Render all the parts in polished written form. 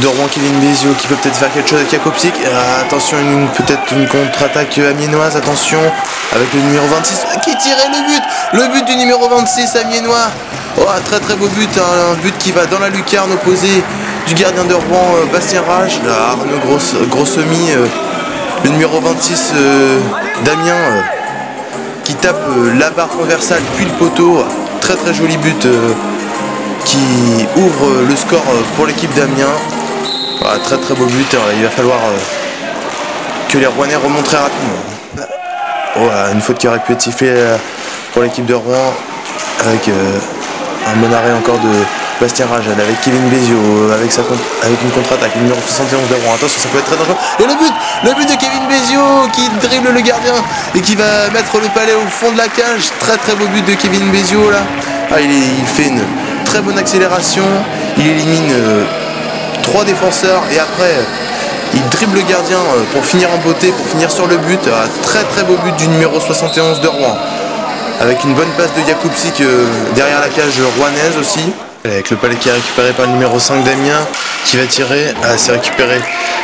de Rouen, Kevin Béziot qui peut peut-être faire quelque chose avec Jakobczyk. Attention, peut-être une contre-attaque amiénoise, attention, avec le numéro 26 qui tirait le but du numéro 26 amiénois. Oh, très très beau but, hein, un but qui va dans la lucarne opposée du gardien de Rouen, Bastien Rage. Là, Arnaud Grossemi, le numéro 26 Damien qui tape la barre transversale puis le poteau. Très très joli but qui ouvre le score pour l'équipe d'Amiens. Voilà, très très beau but, il va falloir que les Rouennais remontent très rapidement. Voilà, une faute qui aurait pu être sifflée pour l'équipe de Rouen avec un bon arrêt encore de Bastien Rajad avec Kevin Béziot avec une contre-attaque, numéro 71 de Rouen. Attention, ça peut être très dangereux. Et le but de Kevin Béziot qui dribble le gardien et qui va mettre le palais au fond de la cage. Très très beau but de Kevin Béziot là. Il fait une très bonne accélération, il élimine 3 défenseurs et après il dribble le gardien pour finir en beauté, pour finir sur le but. Très très beau but du numéro 71 de Rouen avec une bonne passe de Jakubczyk derrière la cage rouennaise aussi. Avec le palais qui est récupéré par le numéro 5 d'Amiens qui va tirer. C'est récupéré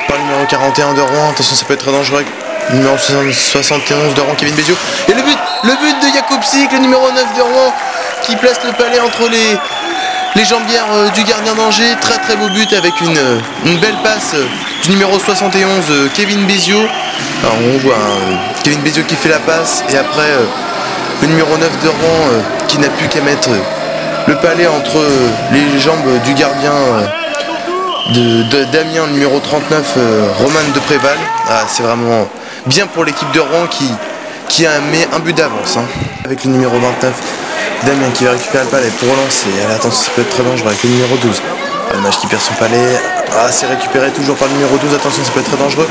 par le numéro 41 de Rouen. Attention, ça peut être très dangereux. Numéro 71 de Rouen, Kevin Béziot. Et le but de Jakubczyk, le numéro 9 de Rouen, qui place le palais entre les jambières du gardien d'Angers. Très très beau but avec une belle passe du numéro 71 Kevin Béziot. Alors on voit Kevin Béziot qui fait la passe et après le numéro 9 de Rouen qui n'a plus qu'à mettre le palais entre les jambes du gardien d'Amiens, numéro 39, Roman de Préval. C'est vraiment bien pour l'équipe de Rouen qui a mis un but d'avance. Avec le numéro 29 d'Amiens qui va récupérer le palais pour relancer. Attention, ça peut être très dangereux avec le numéro 12. Le match qui perd son palais. C'est récupéré toujours par le numéro 12. Attention, ça peut être très dangereux.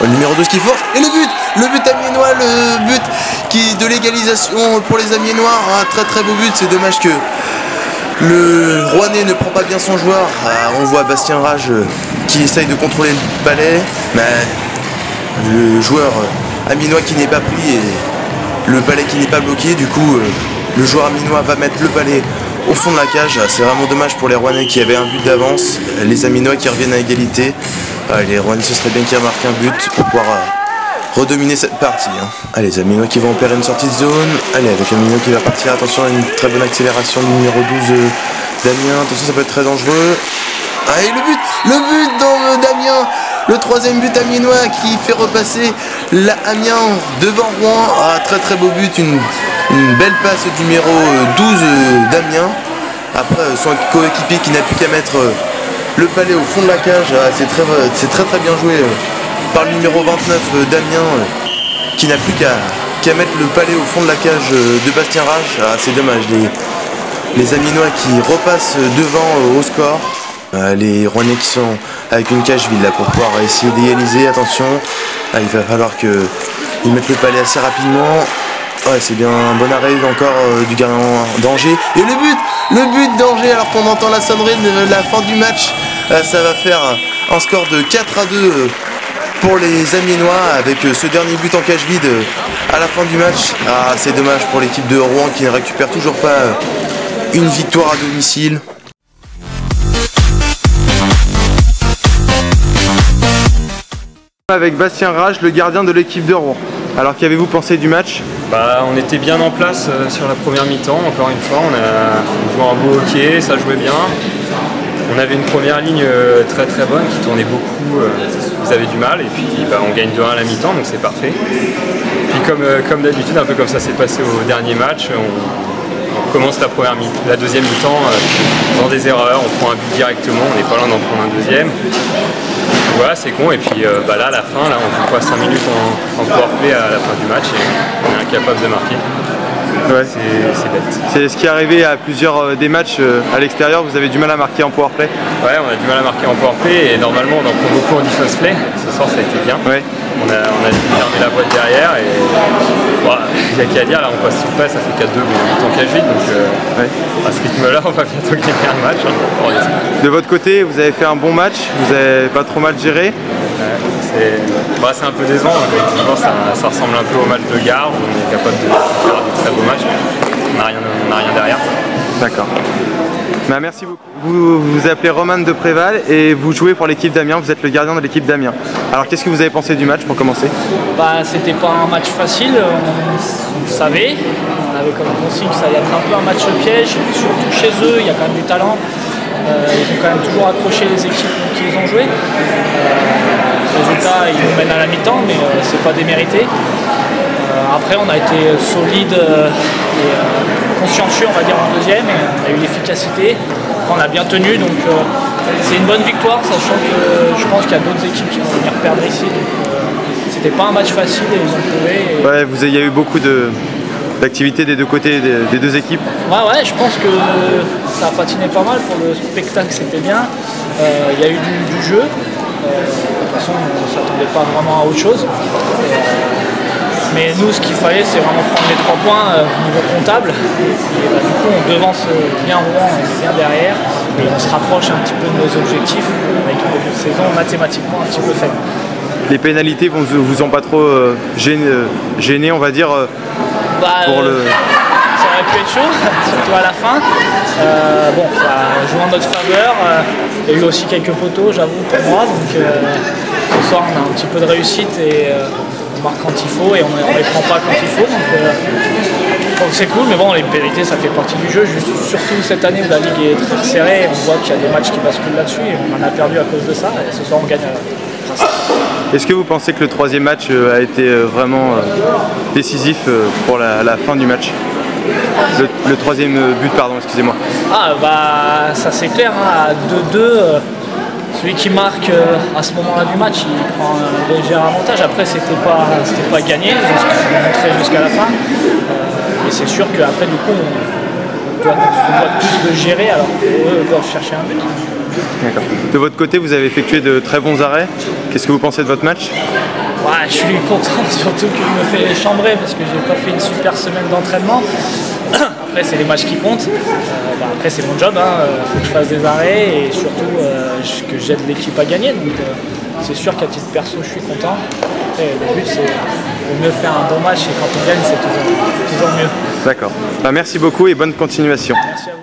Le numéro 12 qui force. Et le but amiénois, le but de l'égalisation pour les Amiénois. Très très beau but. C'est dommage que le Rouennais ne prend pas bien son joueur. On voit Bastien Rage qui essaye de contrôler le palais, mais le joueur amiénois qui n'est pas pris et le palais qui n'est pas bloqué. Du coup, le joueur amiénois va mettre le palais au fond de la cage. C'est vraiment dommage pour les Rouennais qui avaient un but d'avance. Les Amiénois qui reviennent à égalité. Les Rouennais, ce serait bien qu'ils remarquent un but pour pouvoir redominer cette partie. Allez, les Amiénois qui vont opérer une sortie de zone. Allez, avec l'Amiénois qui va partir. Attention à une très bonne accélération du numéro 12 d'Amiens. Attention, ça peut être très dangereux. Et le but d'Amiens. Le troisième but amiénois qui fait repasser Amiens devant Rouen. Très très beau but. Une belle passe du numéro 12 d'Amiens. Après, son coéquipier qui n'a plus qu'à mettre le palais au fond de la cage. C'est très très bien joué par le numéro 29 d'Amiens qui n'a plus qu'à mettre le palais au fond de la cage de Bastien Rage. C'est dommage, les Amiénois qui repassent devant au score. Les Rouennais qui sont avec une cage vide là pour pouvoir essayer d'égaliser. Attention, il va falloir qu'ils mettent le palais assez rapidement. C'est bien un bon arrêt encore du gardien d'Angers. Et le but d'Angers alors qu'on entend la sonnerie de la fin du match. Ça va faire un score de 4-2 pour les Amiénois avec ce dernier but en cage vide à la fin du match. C'est dommage pour l'équipe de Rouen qui ne récupère toujours pas une victoire à domicile. Avec Bastien Rage, le gardien de l'équipe de Rouen. Alors qu'avez-vous pensé du match? On était bien en place sur la première mi-temps, encore une fois, on jouait un beau hockey, ça jouait bien. On avait une première ligne très très bonne qui tournait beaucoup, ils avaient du mal et puis on gagne 2-1 à la mi-temps, donc c'est parfait. Puis comme d'habitude, un peu comme ça s'est passé au dernier match, on commence la deuxième mi-temps dans des erreurs, on prend un but directement, on n'est pas loin d'en prendre un deuxième. Voilà, c'est con, et puis là à la fin, on joue quoi 5 minutes en powerplay à la fin du match et on est incapable de marquer. Ouais. C'est bête. C'est ce qui est arrivé à plusieurs des matchs à l'extérieur, vous avez du mal à marquer en powerplay? Ouais, on a du mal à marquer en powerplay et normalement on en prend beaucoup en defense play. Ce soir ça a été bien. Ouais. On a dû fermer la boîte derrière et il n'y a qu'à dire, là on passe sous presse, ça fait 4-2 en cage vide, donc à ce rythme là on va bientôt gagner un match. De votre côté, vous avez fait un bon match, vous n'avez pas trop mal géré. C'est un peu décevant, effectivement ça ressemble un peu au match de Garde, on est capable de faire de très beaux matchs, on n'a rien derrière. D'accord. Bah, merci beaucoup. Vous vous appelez Romain de Préval et vous jouez pour l'équipe d'Amiens, vous êtes le gardien de l'équipe d'Amiens. Alors qu'est-ce que vous avez pensé du match pour commencer? C'était pas un match facile, on le savait. On avait comme consigne que ça allait être un peu un match piège, surtout chez eux, il y a quand même du talent. Ils ont quand même toujours accroché les équipes qu'ils ont jouées. Résultat, ils nous mènent à la mi-temps, mais c'est pas démérité. Après, on a été solide et consciencieux, on va dire, en deuxième, et on a eu l'efficacité. On a bien tenu, donc c'est une bonne victoire, sachant que je pense qu'il y a d'autres équipes qui vont venir perdre ici. C'était pas un match facile et ils ont prouvé. Ouais, il y a eu beaucoup d'activités des deux côtés, des deux équipes. Ouais, je pense que ça a patiné pas mal pour le spectacle, c'était bien. Il y a eu du jeu. De toute façon, on ne s'attendait pas vraiment à autre chose. Mais nous, ce qu'il fallait, c'est vraiment prendre les 3 points au niveau comptable. Et du coup, on devance bien Rouen, bien derrière. Et on se rapproche un petit peu de nos objectifs avec une saison mathématiquement un petit peu faible. Les pénalités vous ont pas trop gêné, on va dire, pour le... Ça aurait pu être chaud, surtout à la fin. Ça a joué en notre faveur. Il y a eu aussi quelques poteaux, j'avoue, pour moi. Donc ce soir, on a un petit peu de réussite et on marque quand il faut et on ne les prend pas quand il faut. Donc c'est cool, mais bon, les pénalités, ça fait partie du jeu. Surtout cette année où la Ligue est très serrée, on voit qu'il y a des matchs qui basculent là-dessus et on en a perdu à cause de ça. Et ce soir, on gagne grâce à ça. Est-ce que vous pensez que le 3e match a été vraiment décisif pour la fin du match? Le 3e but, pardon, excusez-moi. Ça c'est clair, hein, à 2-2, celui qui marque à ce moment-là du match, il prend un léger avantage. Après, c'était pas gagné, ils ont montré jusqu'à la fin. Mais c'est sûr qu'après, du coup, on doit plus le gérer alors qu'eux doivent chercher un but. D'accord. De votre côté, vous avez effectué de très bons arrêts. Qu'est-ce que vous pensez de votre match? Je suis content, surtout qu'il me fait chambrer parce que j'ai pas fait une super semaine d'entraînement. Après, c'est les matchs qui comptent. Après, c'est mon job, faut que je fasse des arrêts et surtout que j'aide l'équipe à gagner. Donc, c'est sûr qu'à titre perso, je suis content. Après, le but, c'est de mieux faire un bon match et quand on gagne, c'est toujours mieux. D'accord. Merci beaucoup et bonne continuation. Merci à vous.